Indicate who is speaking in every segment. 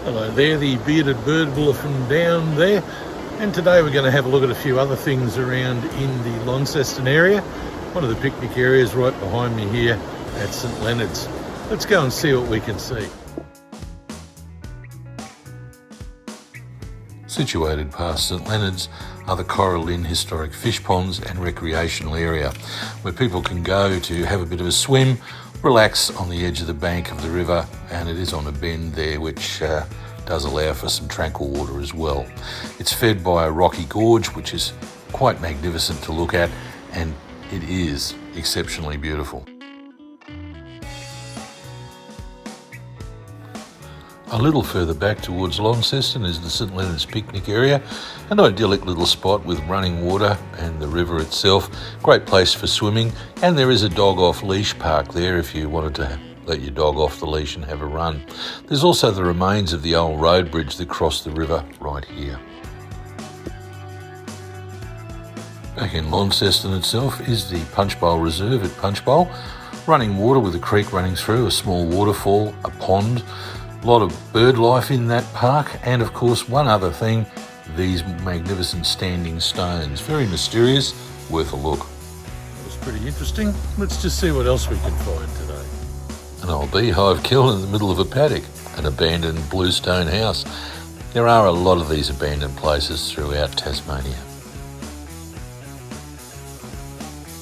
Speaker 1: Hello there, the Bearded Burbler from down there, and today we're going to have a look at a few other things around in the Launceston area. One of the picnic areas right behind me here at St Leonard's. Let's go and see what we can see. Situated past St Leonard's are the Coral Inn historic fish ponds and recreational area, where people can go to have a bit of a swim, relax on the edge of the bank of the river, and it is on a bend there which does allow for some tranquil water as well. It's fed by a rocky gorge which is quite magnificent to look at, and it is exceptionally beautiful. A little further back towards Launceston is the St Leonard's picnic area, an idyllic little spot with running water and the river itself. Great place for swimming, and there is a dog off leash park there if you wanted to let your dog off the leash and have a run. There's also the remains of the old road bridge that crossed the river right here. Back in Launceston itself is the Punchbowl Reserve at Punchbowl. Running water with a creek running through, a small waterfall, a pond. A lot of bird life in that park, and of course one other thing, these magnificent standing stones. Very mysterious, worth a look. That was pretty interesting. Let's just see what else we can find today. An old beehive kiln in the middle of a paddock, an abandoned bluestone house. There are a lot of these abandoned places throughout Tasmania.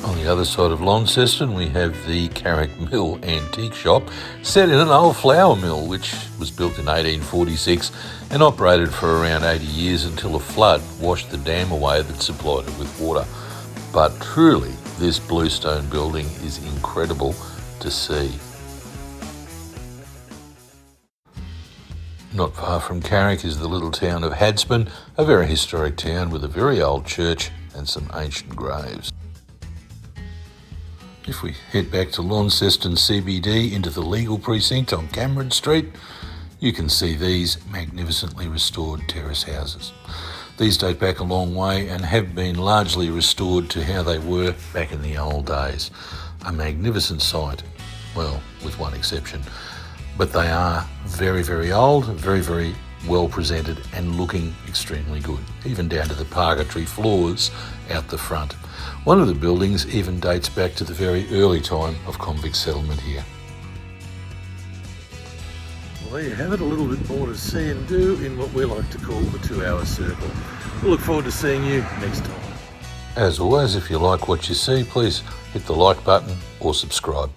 Speaker 1: On the other side of Launceston we have the Carrick Mill antique shop, set in an old flour mill which was built in 1846 and operated for around 80 years until a flood washed the dam away that supplied it with water. But truly, this bluestone building is incredible to see. Not far from Carrick is the little town of Hadspen, a very historic town with a very old church and some ancient graves. If we head back to Launceston CBD into the legal precinct on Cameron Street, you can see these magnificently restored terrace houses. These date back a long way and have been largely restored to how they were back in the old days. A magnificent sight, well, with one exception. But they are very, very old, very, very well presented and looking extremely good, even down to the purgatory floors out the front. One of the buildings even dates back to the very early time of convict settlement here. Well, there you have it, a little bit more to see and do in what we like to call the 2-hour circle. We look forward to seeing you next time. As always, if you like what you see, please hit the like button or subscribe.